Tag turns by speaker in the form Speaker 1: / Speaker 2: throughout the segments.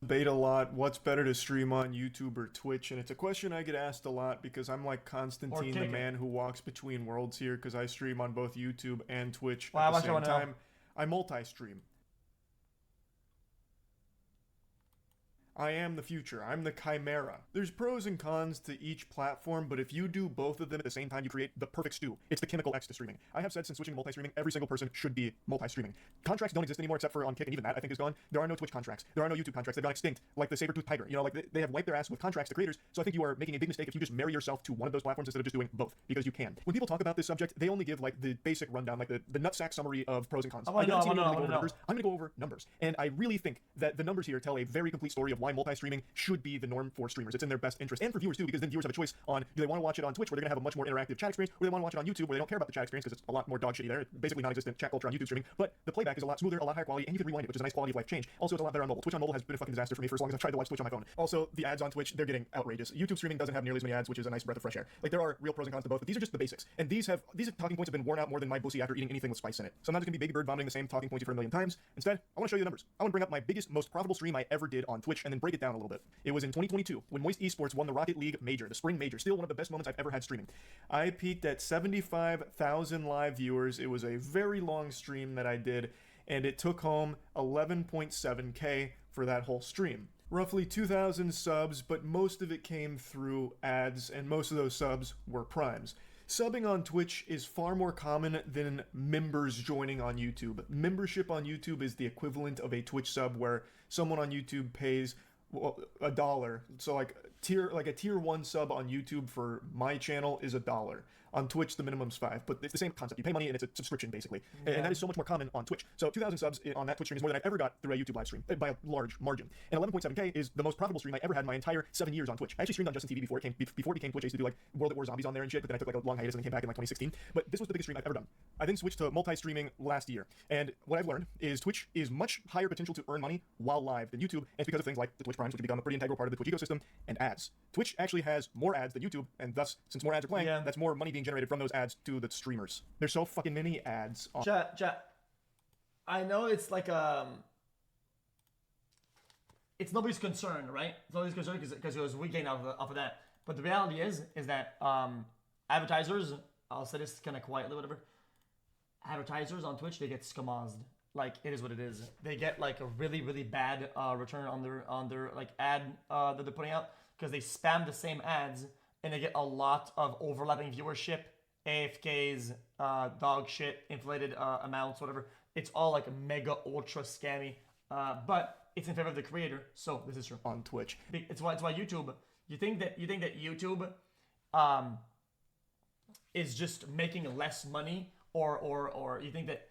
Speaker 1: Debate a lot what's better to stream on YouTube or Twitch, and it's a question I get asked a lot because I'm like
Speaker 2: Or
Speaker 1: Constantine, the
Speaker 2: kick it.
Speaker 1: man who walks between worlds here, because I stream on both YouTube and Twitch
Speaker 2: Well,
Speaker 1: at
Speaker 2: how
Speaker 1: the
Speaker 2: much I
Speaker 1: same
Speaker 2: wanna know?
Speaker 1: time. I multi-stream. I am the future. I'm the chimera. There's pros and cons to each platform, but if you do both of them at the same time, you create the perfect stew. It's the chemical X to streaming. I have said since switching to multi-streaming, every single person should be multi-streaming. Contracts don't exist anymore except for on Kick, and even that I think is gone. There are no Twitch contracts. There are no YouTube contracts. They've gone extinct, like the saber-toothed tiger. You know, like they have wiped their ass with contracts to creators, so I think you are making a big mistake if you just marry yourself to one of those platforms instead of just doing both, because you can. When people talk about this subject, they only give like the basic rundown, like the nutsack summary of pros and cons.
Speaker 2: I wanna know, I wanna know.
Speaker 1: Numbers. I'm gonna go over numbers, and I really think that the numbers here tell a very complete story of why multi-streaming should be the norm for streamers. It's in their best interest, and for viewers too, because then viewers have a choice on, do they want to watch it on Twitch where they're gonna have a much more interactive chat experience, or do they want to watch it on YouTube where they don't care about the chat experience because it's a lot more dog shitty there. It's basically non-existent chat culture on YouTube streaming, but the playback is a lot smoother, a lot higher quality, and you can rewind it, which is a nice quality of life change. Also, it's a lot better on mobile. Twitch on mobile has been a fucking disaster for me for as long as I've tried to watch Twitch on my phone. Also, the ads on Twitch, they're getting outrageous. YouTube streaming doesn't have nearly as many ads, which is a nice breath of fresh air. Like, there are real pros and cons to both, but these are just the basics. And these talking points have been worn out more than my pussy after eating anything with spice in it. So I'm not just gonna be baby bird vomiting the same talking points you've heard a million times. Instead, I want to show you the numbers. I want to bring up my biggest, most profitable stream I ever did on Twitch and then break it down a little bit. It was in 2022 when Moist Esports won the Rocket League Major, the Spring Major. Still one of the best moments I've ever had streaming. I peaked at 75,000 live viewers. It was a very long stream that I did, and it took home 11.7K for that whole stream. Roughly 2,000 subs, but most of it came through ads, and most of those subs were primes. Subbing on Twitch is far more common than members joining on YouTube. Membership on YouTube is the equivalent of a Twitch sub, where someone on YouTube pays $1. So like a tier 1 sub on YouTube for my channel is $1. On Twitch, the minimum's $5, but it's the same concept. You pay money and it's a subscription, basically. Yeah. And that is so much more common on Twitch. So 2,000 subs on that Twitch stream is more than I've ever got through a YouTube live stream, by a large margin. And 11.7K is the most profitable stream I ever had in my entire 7 years on Twitch. I actually streamed on Justin TV before it became Twitch. I used to do like World at War Zombies on there and shit, but then I took like a long hiatus and then came back in like 2016. But this was the biggest stream I've ever done. I then switched to multi-streaming last year. And what I've learned is Twitch is much higher potential to earn money while live than YouTube, and it's because of things like the Twitch Primes, which have become a pretty integral part of the Twitch ecosystem, and ads. Twitch actually has more ads than YouTube, and thus, since more ads are playing, that's more money being generated from those ads to the streamers. There's so fucking many ads on.
Speaker 2: Chat. I know it's like it's nobody's concern, right? It's nobody's concern because we gain off of that. But the reality is that advertisers, I'll say this kind of quietly, whatever. Advertisers on Twitch, they get scammazed. Like, it is what it is. They get like a really, really bad return on their like ad that they're putting out, because they spam the same ads and they get a lot of overlapping viewership, AFKs, dog shit, inflated amounts, whatever. It's all like mega ultra scammy, but it's in favor of the creator. So this is true
Speaker 1: on Twitch.
Speaker 2: It's why YouTube. You think that YouTube is just making less money, or you think that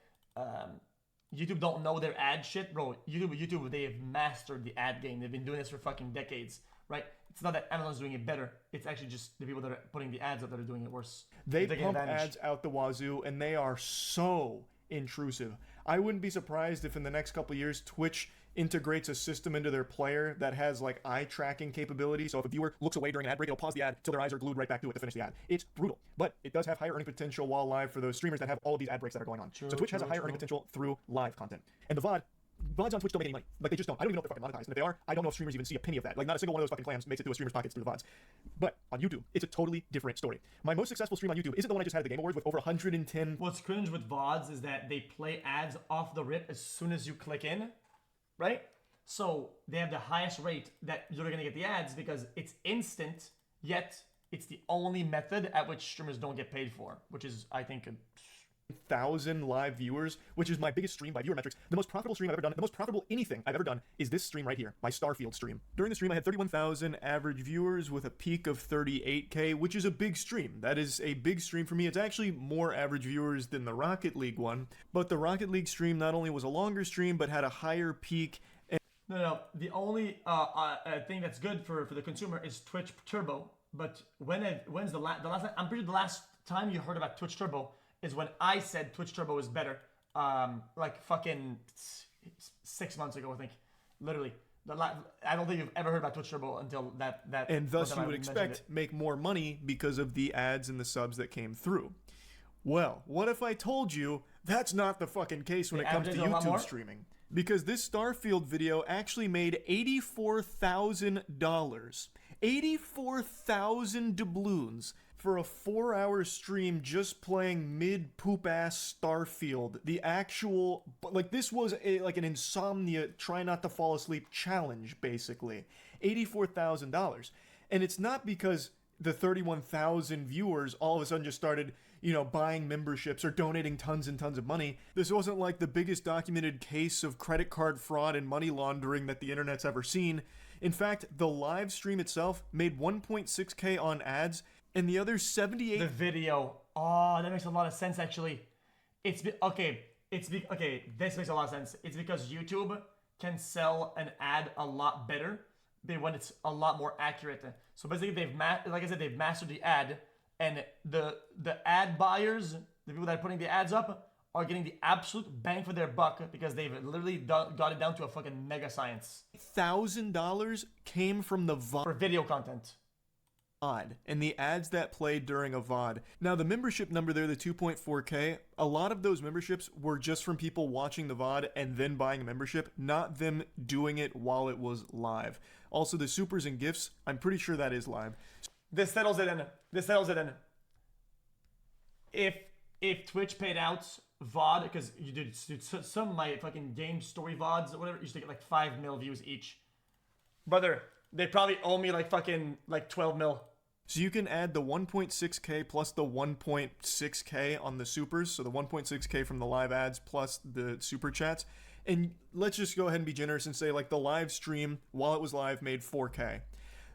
Speaker 2: YouTube don't know their ad shit, bro? YouTube, they have mastered the ad game. They've been doing this for fucking decades, right? It's not that Amazon's doing it better. It's actually just the people that are putting the ads out that are doing it worse.
Speaker 1: They pump ads out the wazoo, and they are so intrusive. I wouldn't be surprised if in the next couple of years, Twitch integrates a system into their player that has like eye tracking capability. So if a viewer looks away during an ad break, it'll pause the ad till their eyes are glued right back to it to finish the ad. It's brutal, but it does have higher earning potential while live for those streamers that have all of these ad breaks that are going on. So Twitch has a higher earning potential through live content. And the VODs on Twitch don't make any money. Like, they just don't. I don't even know if they're fucking monetized. And if they are, I don't know if streamers even see a penny of that. Like, not a single one of those fucking clams makes it through a streamer's pockets through the VODs. But on YouTube, it's a totally different story. My most successful stream on YouTube isn't the one I just had at the Game Awards with over 110.
Speaker 2: What's cringe with VODs is that they play ads off the rip as soon as you click in, right? So they have the highest rate that you're gonna get the ads because it's instant, yet it's the only method at which streamers don't get paid for, which is, I think,
Speaker 1: 1,000 live viewers, which is my biggest stream by viewer metrics. The most profitable stream I've ever done, the most profitable anything I've ever done, is this stream right here, my Starfield stream. During the stream, I had 31,000 average viewers with a peak of 38K, which is a big stream. That is a big stream for me. It's actually more average viewers than the Rocket League one, but the Rocket League stream not only was a longer stream, but had a higher peak.
Speaker 2: No. The only thing that's good for the consumer is Twitch Turbo. But when's the last time? I'm pretty sure the last time you heard about Twitch Turbo is when I said Twitch Turbo is better. Like fucking 6 months ago, I think. Literally. I don't think you've ever heard about Twitch Turbo until that.
Speaker 1: And thus you would expect make more money because of the ads and the subs that came through. Well, what if I told you that's not the fucking case when it comes to YouTube streaming? Because this Starfield video actually made $84,000. 84,000 doubloons for a 4-hour stream just playing mid-poop-ass Starfield. The actual... Like, this was like an insomnia, try not to fall asleep challenge, basically. $84,000. And it's not because the 31,000 viewers all of a sudden just started, you know, buying memberships or donating tons and tons of money. This wasn't like the biggest documented case of credit card fraud and money laundering that the internet's ever seen. In fact, the live stream itself made 1.6K on ads, and the other 78...
Speaker 2: The video. Oh, that makes a lot of sense, actually. Okay, this makes a lot of sense. It's because YouTube can sell an ad a lot better when it's a lot more accurate. So basically, they've mastered the ad, and the ad buyers, the people that are putting the ads up, are getting the absolute bang for their buck because they've literally got it down to a fucking mega science.
Speaker 1: $1,000 came from the VOD.
Speaker 2: For video content.
Speaker 1: And the ads that played during a VOD. Now, the membership number there, the 2.4K, a lot of those memberships were just from people watching the VOD and then buying a membership, not them doing it while it was live. Also, the supers and gifts, I'm pretty sure that is live.
Speaker 2: This settles it in. If Twitch paid out VOD, because you did some of my fucking game story VODs or whatever, used to get like 5 mil views each. Brother, they probably owe me like fucking like 12 mil.
Speaker 1: So you can add the 1.6K plus the 1.6K on the supers, so the 1.6K from the live ads plus the super chats. And let's just go ahead and be generous and say like the live stream, while it was live, made 4K.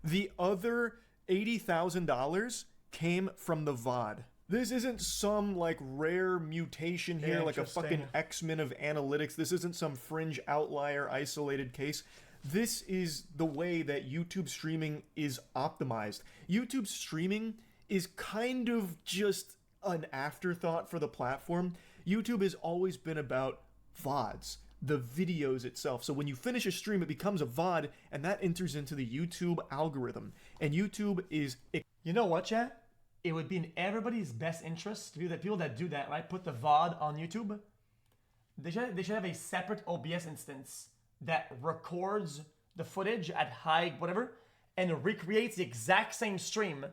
Speaker 1: The other $80,000 came from the VOD. This isn't some like rare mutation here, like a fucking X-Men of analytics. This isn't some fringe outlier isolated case. This is the way that YouTube streaming is optimized. YouTube streaming is kind of just an afterthought for the platform. YouTube has always been about VODs, the videos itself. So when you finish a stream, it becomes a VOD, and that enters into the YouTube algorithm. And YouTube is...
Speaker 2: You know what, chat? It would be in everybody's best interest to be the people that do that, right? Put the VOD on YouTube. They should have a separate OBS instance that records the footage at high whatever and recreates the exact same stream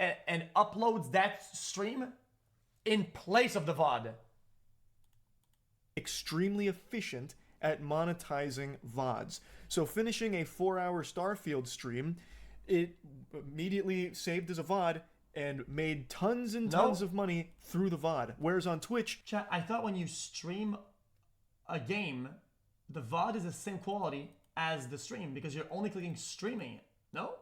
Speaker 2: and uploads that stream in place of the VOD.
Speaker 1: Extremely efficient at monetizing VODs. So finishing a 4-hour Starfield stream, it immediately saved as a VOD and made tons and tons of money through the VOD. Whereas on Twitch...
Speaker 2: Chat, I thought when you stream a game, the VOD is the same quality as the stream because you're only clicking streaming. No?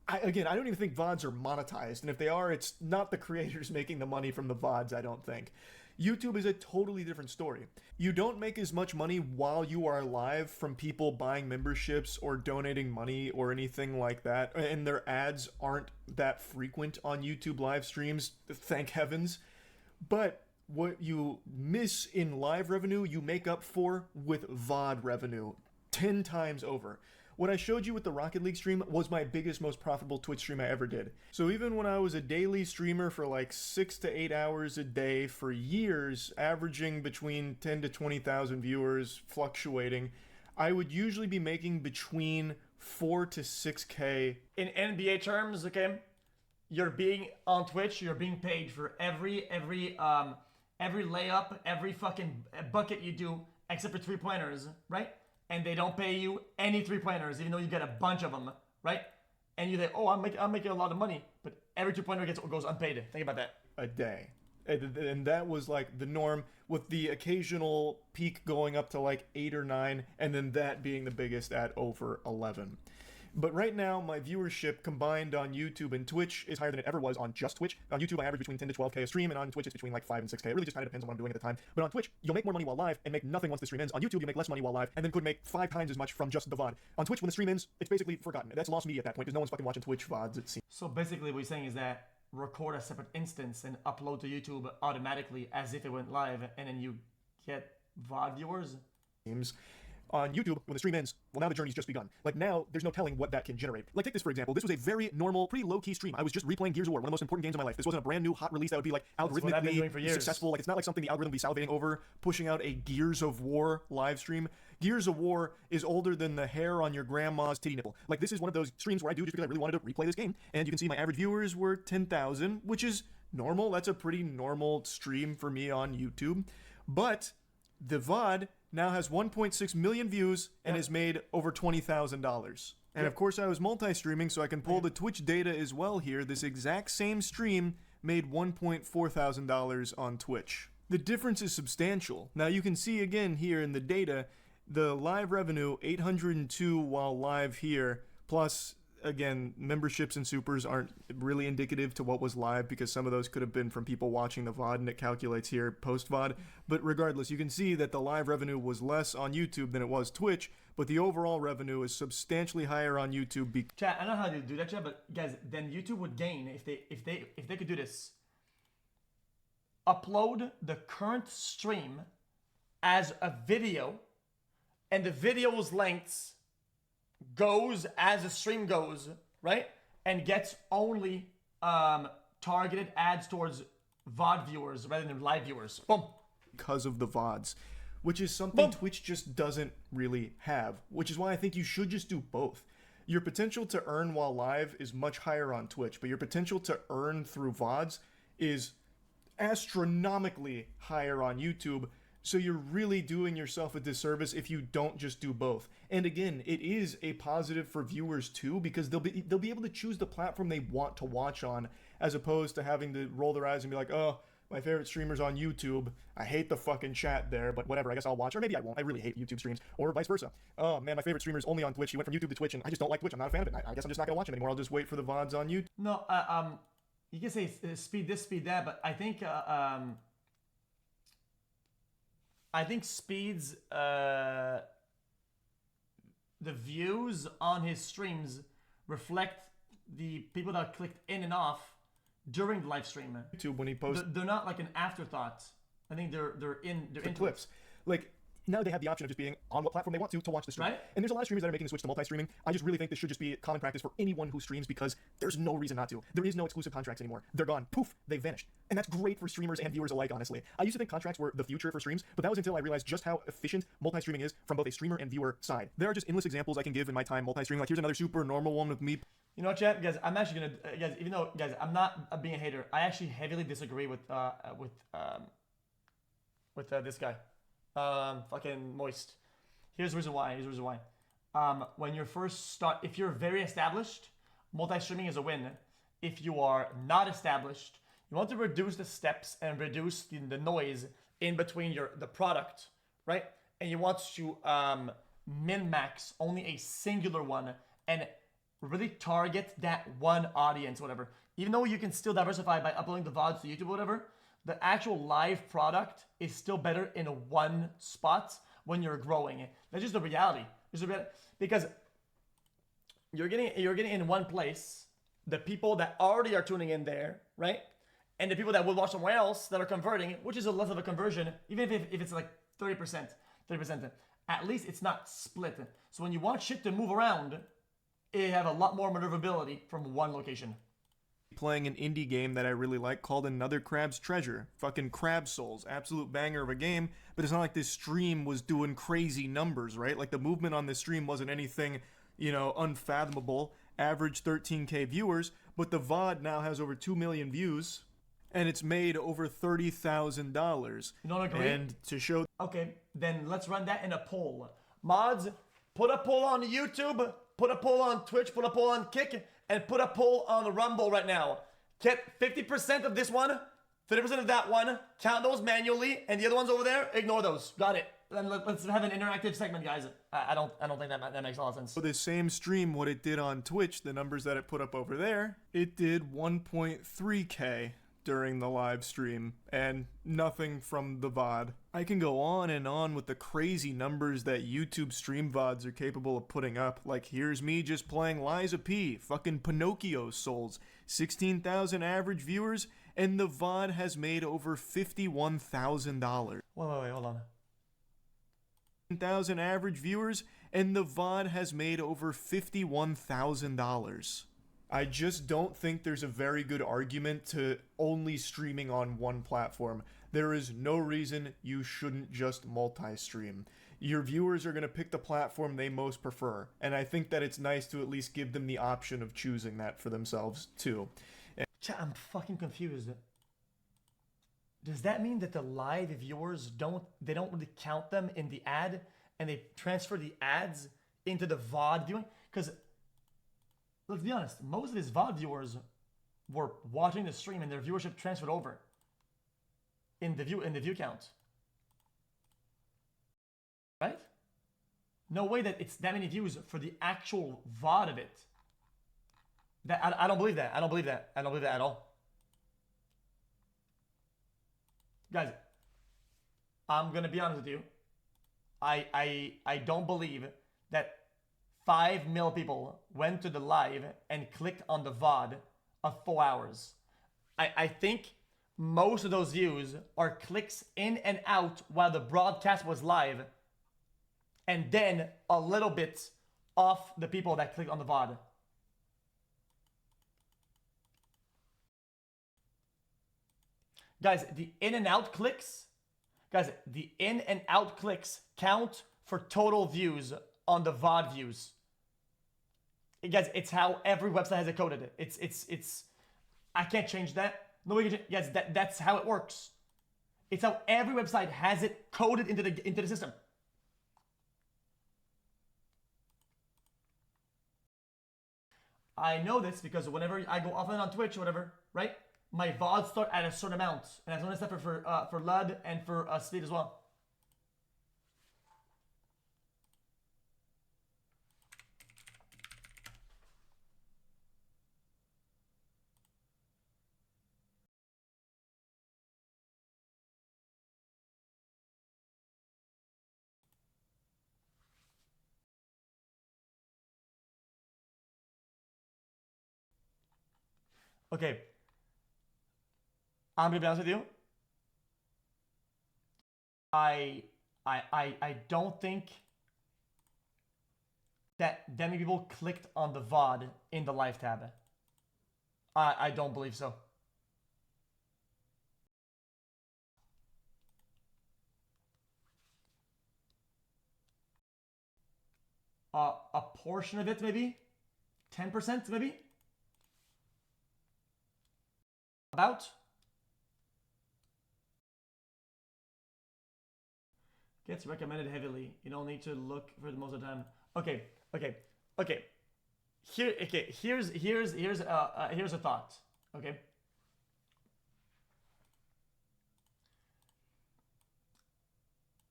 Speaker 1: I don't even think VODs are monetized. And if they are, it's not the creators making the money from the VODs, I don't think. YouTube is a totally different story. You don't make as much money while you are live from people buying memberships or donating money or anything like that. And their ads aren't that frequent on YouTube live streams, thank heavens. But what you miss in live revenue, you make up for with VOD revenue 10 times over. What I showed you with the Rocket League stream was my biggest, most profitable Twitch stream I ever did. So even when I was a daily streamer for like 6 to 8 hours a day for years, averaging between 10 to 20,000 viewers, fluctuating, I would usually be making between 4 to 6K.
Speaker 2: In NBA terms, okay, you're being on Twitch, you're being paid for every layup, every fucking bucket you do, except for 3-pointers, right? And they don't pay you any 3-pointers, even though you get a bunch of them, right? And you think, oh, I'm making a lot of money, but every 2-pointer goes unpaid. Think about that.
Speaker 1: A day. And that was like the norm, with the occasional peak going up to like 8 or 9, and then that being the biggest at over 11. But right now, my viewership combined on YouTube and Twitch is higher than it ever was on just Twitch. On YouTube, I average between 10 to 12K a stream, and on Twitch, it's between like 5 and 6K. It really just kind of depends on what I'm doing at the time. But on Twitch, you'll make more money while live and make nothing once the stream ends. On YouTube, you make less money while live and then could make 5 times as much from just the VOD. On Twitch, when the stream ends, it's basically forgotten. That's lost media at that point, because no one's fucking watching Twitch VODs, it seems.
Speaker 2: So basically what you're saying is that record a separate instance and upload to YouTube automatically as if it went live, and then you get VOD viewers?
Speaker 1: On YouTube, when the stream ends, well, now the journey's just begun. Like, now, there's no telling what that can generate. Like, take this for example. This was a very normal, pretty low-key stream. I was just replaying Gears of War, one of the most important games of my life. This wasn't a brand new, hot release that would be, like, algorithmically successful. Like, it's not like something the algorithm would be salivating over, pushing out a Gears of War live stream. Gears of War is older than the hair on your grandma's titty nipple. Like, this is one of those streams where I do just because I really wanted to replay this game. And you can see my average viewers were 10,000, which is normal. That's a pretty normal stream for me on YouTube. But the VOD now has 1.6 million views and has made over $20,000. And of course I was multi-streaming, so I can pull the Twitch data as well here. This exact same stream made $1.4 thousand on Twitch. The difference is substantial. Now you can see again here in the data, the live revenue, 802 while live here, plus again, memberships and supers aren't really indicative to what was live because some of those could have been from people watching the VOD and it calculates here post-VOD. But regardless, you can see that the live revenue was less on YouTube than it was Twitch, but the overall revenue is substantially higher on YouTube.
Speaker 2: Chat, I don't know how to do that, chat, but guys, then YouTube would gain if they could do this. Upload the current stream as a video, and the video's lengths goes as the stream goes, right? And gets only targeted ads towards VOD viewers rather than live viewers. Boom.
Speaker 1: Because of the VODs, which is something Twitch just doesn't really have, which is why I think you should just do both. Your potential to earn while live is much higher on Twitch, but your potential to earn through VODs is astronomically higher on YouTube. So you're really doing yourself a disservice if you don't just do both. And again, it is a positive for viewers too, because they'll be able to choose the platform they want to watch on, as opposed to having to roll their eyes and be like, oh, my favorite streamer's on YouTube. I hate the fucking chat there, but whatever, I guess I'll watch. Or maybe I won't. I really hate YouTube streams. Or vice versa. Oh man, my favorite streamer's only on Twitch. He went from YouTube to Twitch, and I just don't like Twitch. I'm not a fan of it. I guess I'm just not gonna watch him anymore. I'll just wait for the VODs on YouTube.
Speaker 2: No, you can say speed this, speed that, but I think speeds the views on his streams reflect the people that clicked in and off during the live stream.
Speaker 1: YouTube when he posts,
Speaker 2: they're not like an afterthought. I think they're in
Speaker 1: clips. Like now they have the option of just being on what platform they want to watch the stream.
Speaker 2: Right.
Speaker 1: And there's a lot of streamers that are making the switch to multi-streaming. I just really think this should just be common practice for anyone who streams because there's no reason not to. There is no exclusive contracts anymore. They're gone. Poof, they vanished. And that's great for streamers and viewers alike, honestly. I used to think contracts were the future for streams, but that was until I realized just how efficient multi-streaming is from both a streamer and viewer side. There are just endless examples I can give in my time multi-streaming. Like here's another super normal one with me.
Speaker 2: You know what, chat? Guys, I'm actually gonna guys, even though guys, I'm not being a hater. I actually heavily disagree with this guy. Fucking Moist. Here's the reason why. When you're first start, if you're very established, multi-streaming is a win. If you are not established, you want to reduce the steps and reduce the noise in between the product, right? And you want to min-max only a singular one and really target that one audience, whatever. Even though you can still diversify by uploading the VODs to YouTube, whatever, the actual live product is still better in one spot when you're growing. That's just the reality. Because you're getting in one place the people that already are tuning in there, right? And the people that will watch somewhere else that are converting, which is a less of a conversion, even if it's like 30%, at least it's not split. So when you want shit to move around, you have a lot more maneuverability from one location.
Speaker 1: Playing an indie game that I really like called Another Crab's Treasure. Fucking Crab Souls. Absolute banger of a game, but it's not like this stream was doing crazy numbers, right? Like the movement on this stream wasn't anything, unfathomable. Average 13K viewers, but the VOD now has over 2 million views, and it's made over $30,000.
Speaker 2: You don't agree?
Speaker 1: And to show...
Speaker 2: Okay, then let's run that in a poll. Mods, put a poll on YouTube, put a poll on Twitch, put a poll on Kick, and put a poll on the Rumble right now. Get 50% of this one, 50% of that one, count those manually, and the other ones over there, ignore those. Got it. Then let's have an interactive segment, guys. I don't think that makes a lot of sense.
Speaker 1: So this same stream, what it did on Twitch, the numbers that it put up over there, it did 1.3K during the live stream, and nothing from the VOD. I can go on and on with the crazy numbers that YouTube stream VODs are capable of putting up. Like, here's me just playing Liza P, fucking Pinocchio Souls, 16,000 average viewers, and the VOD has made over $51,000.
Speaker 2: Wait, hold on.
Speaker 1: 1,000 average viewers, and the VOD has made over $51,000. I just don't think there's a very good argument to only streaming on one platform. There is no reason you shouldn't just multi-stream. Your viewers are going to pick the platform they most prefer, and I think that it's nice to at least give them the option of choosing that for themselves too.
Speaker 2: I'm fucking confused. Does that mean that the live viewers don't really count them in the ad, and they transfer the ads into the VOD viewing? Because let's be honest, most of his VOD viewers were watching the stream and their viewership transferred over in the view count. Right? No way that it's that many views for the actual VOD of it. I don't believe that. I don't believe that. I don't believe that at all. Guys, I'm gonna be honest with you. I don't believe that 5 mil people went to the live and clicked on the VOD of 4 hours. I think most of those views are clicks in and out while the broadcast was live, and then a little bit off the people that clicked on the VOD. Guys, the in and out clicks, count for total views on the VOD views. Guys, it's how every website has it coded. It's I can't change that. No way. Yes, that's how it works. It's how every website has it coded into the system. I know this because whenever I go offline on Twitch or whatever, right? My VODs start at a certain amount, and that's only stuff for LUD and for speed as well. Okay. I'm gonna be honest with you. I don't think that many people clicked on the VOD in the live tab. I don't believe so. A portion of it, maybe 10%, maybe. About. Gets recommended heavily. You don't need to look for it most of the time. Okay. Here's a thought. Okay.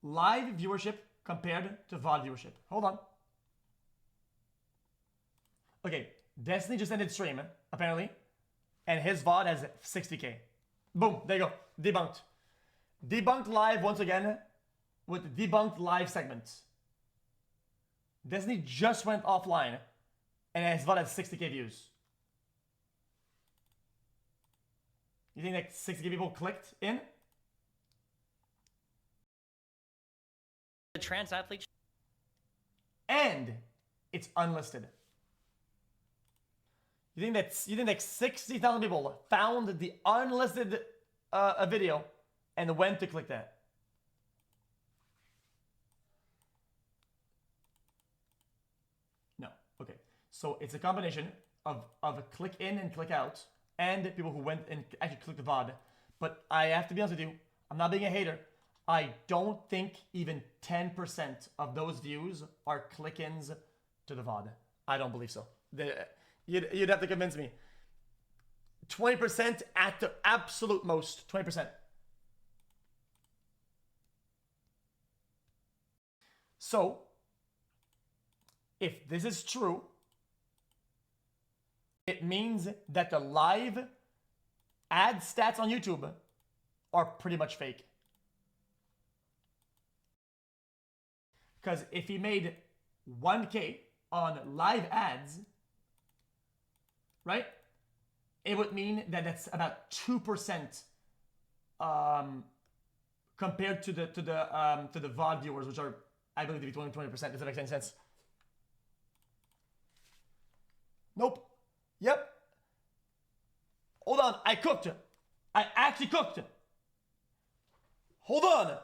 Speaker 2: Live viewership compared to VOD viewership. Hold on. Okay, Destiny just ended stream, apparently, and his VOD has 60K. Boom, there you go. Debunked. Debunked live once again with debunked live segments. Destiny just went offline and his VOD has 60K views. You think that 60K people clicked in?
Speaker 3: The trans athlete.
Speaker 2: And it's unlisted. You think that 60,000 people found the unlisted video and went to click that? No. Okay. So it's a combination of a click in and click out, and people who went and actually clicked the VOD. But I have to be honest with you, I'm not being a hater. I don't think even 10% of those views are click-ins to the VOD. I don't believe so. You'd have to convince me. 20% at the absolute most. 20%. So, if this is true, it means that the live ad stats on YouTube are pretty much fake. Because if he made 1K on live ads, right, it would mean that that's about 2% compared to the VOD viewers, which are I believe to be 20%. Does that make any sense? Nope. Yep. Hold on. I cooked. I actually cooked. Hold on.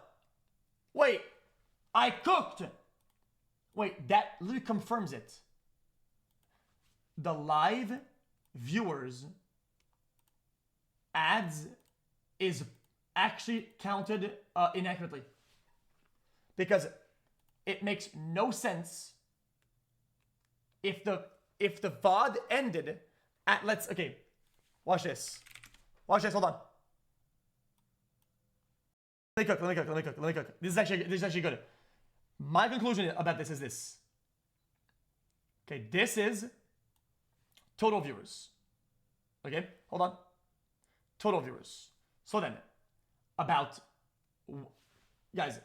Speaker 2: Wait. I cooked. Wait, that literally confirms it. The live viewers ads is actually counted inaccurately. Because it makes no sense if the VOD ended at okay, watch this. Watch this, hold on. Let me cook. This is actually good. My conclusion about this is this. Okay, this is total viewers. Okay, hold on. Total viewers. So then, guys,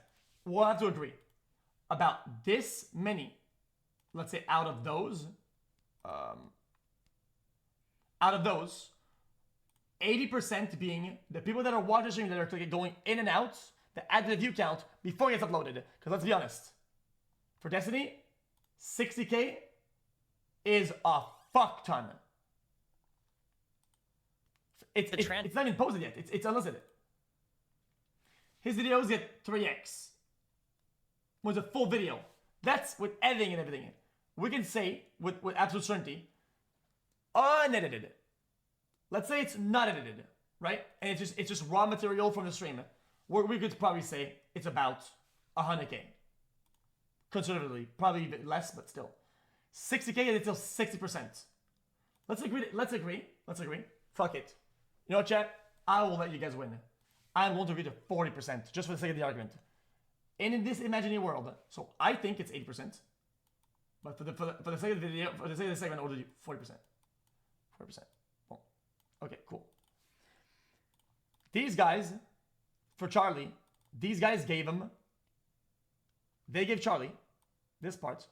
Speaker 2: we'll have to agree. About this many, let's say out of those, 80% being the people that are watching the stream that are going in and out, that add to the view count before it gets uploaded. Because let's be honest, for Destiny, 60K is a fuck ton. It's not even posted yet. It's unlisted. His videos get 3x. Was a full video. That's with editing and everything. We can say with absolute certainty, unedited. Let's say it's not edited, right? And it's just raw material from the stream. We could probably say it's about 100K. Conservatively, probably a bit less, but still. 60K is still 60%. Let's agree. Fuck it. You know what, chat? I will let you guys win. I'm going to agree to 40%, just for the sake of the argument. And in this imaginary world, so I think it's 80%. But for the sake of the video, for the sake of the segment, I'll do 40%. 40%. Boom. Okay, cool. These guys, for Charlie, these guys gave Charlie, this part,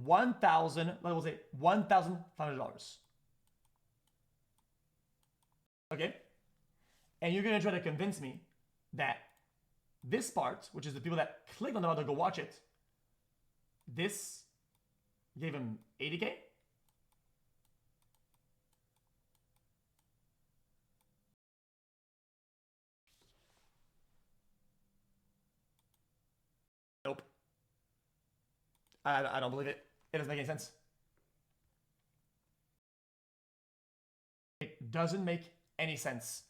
Speaker 2: $1,500. Okay? And you're going to try to convince me that this part, which is the people that clicked on the video to go watch it, this gave him 80K? Nope. I don't believe it. It doesn't make any sense. It doesn't make any sense.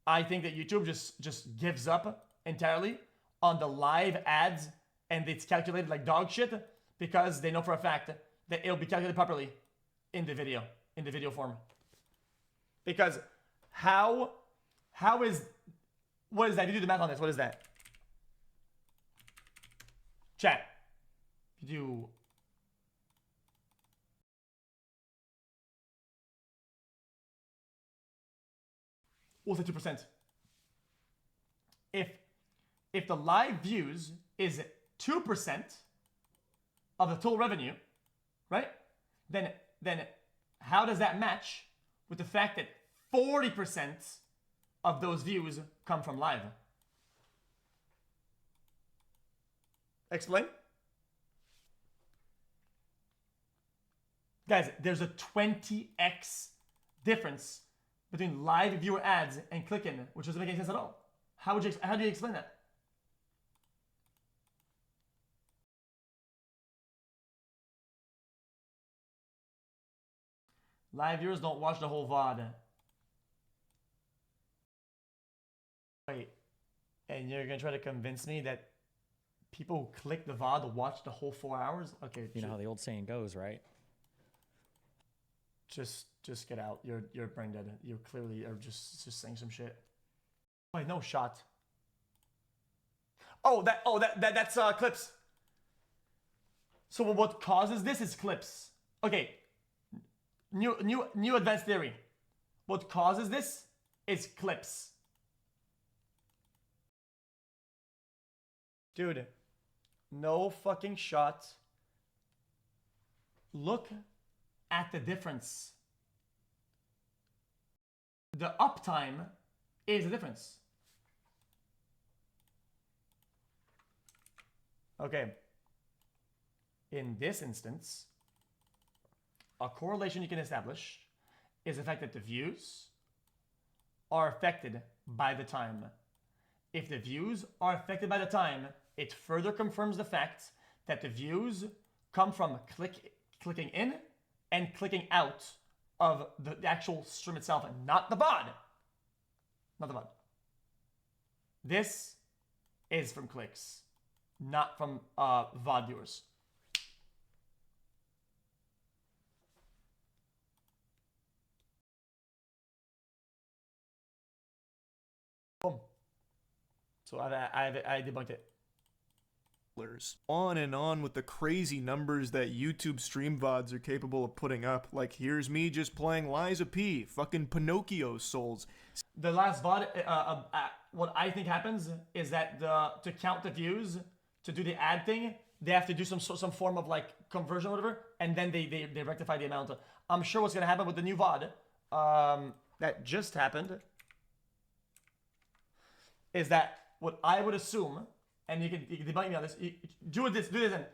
Speaker 2: I think that YouTube just gives up entirely on the live ads, and it's calculated like dog shit because they know for a fact that it'll be calculated properly in the video form. Because what is that? You do the math on this. What is that? Chat. You do. What's the 2%? If the live views is 2% of the total revenue, right? Then how does that match with the fact that 40% of those views come from live? Explain? Guys, there's a 20x difference between live viewer ads and click-in, which doesn't make any sense at all. How do you explain that? Live viewers don't watch the whole VOD. Wait, and you're gonna try to convince me that people who click the VOD watch the whole 4 hours? Okay.
Speaker 4: You know how the old saying goes, right?
Speaker 2: Just get out. You're brain dead. You clearly are just saying some shit. Wait, no shot. That's clips. So what causes this is clips. Okay. New advanced theory. What causes this is clips. Dude, no fucking shot. Look at the difference. The uptime is the difference. Okay. In this instance, a correlation you can establish is the fact that the views are affected by the time. If the views are affected by the time, it further confirms the fact that the views come from clicking in and clicking out of the actual stream itself, and not the VOD. Not the VOD. This is from clicks, not from VOD viewers. Boom. So I debunked it.
Speaker 1: On and on with the crazy numbers that YouTube stream VODs are capable of putting up. Like, here's me just playing Liza P, fucking Pinocchio souls.
Speaker 2: The last VOD, what I think happens is that to count the views, to do the ad thing, they have to do some form of like conversion or whatever, and then they rectify the amount. I'm sure what's gonna happen with the new VOD that just happened is that what I would assume, and you can debunk me on this, do this and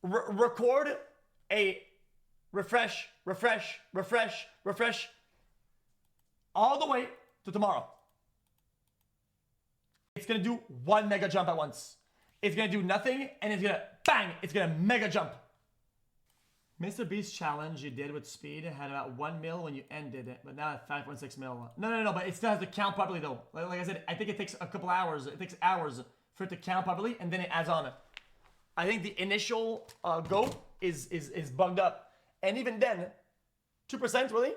Speaker 2: record a refresh all the way to tomorrow. It's gonna do 1 mega jump at once. It's gonna do nothing, and it's gonna bang, it's gonna mega jump. Mr. Beast challenge you did with speed had about 1 mil when you ended it, but now at 5.6 mil. No, but it still has to count properly though. Like I said, I think it takes a couple hours. It takes hours for it to count properly, and then it adds on. I think the initial go is bugged up, and even then, 2% really.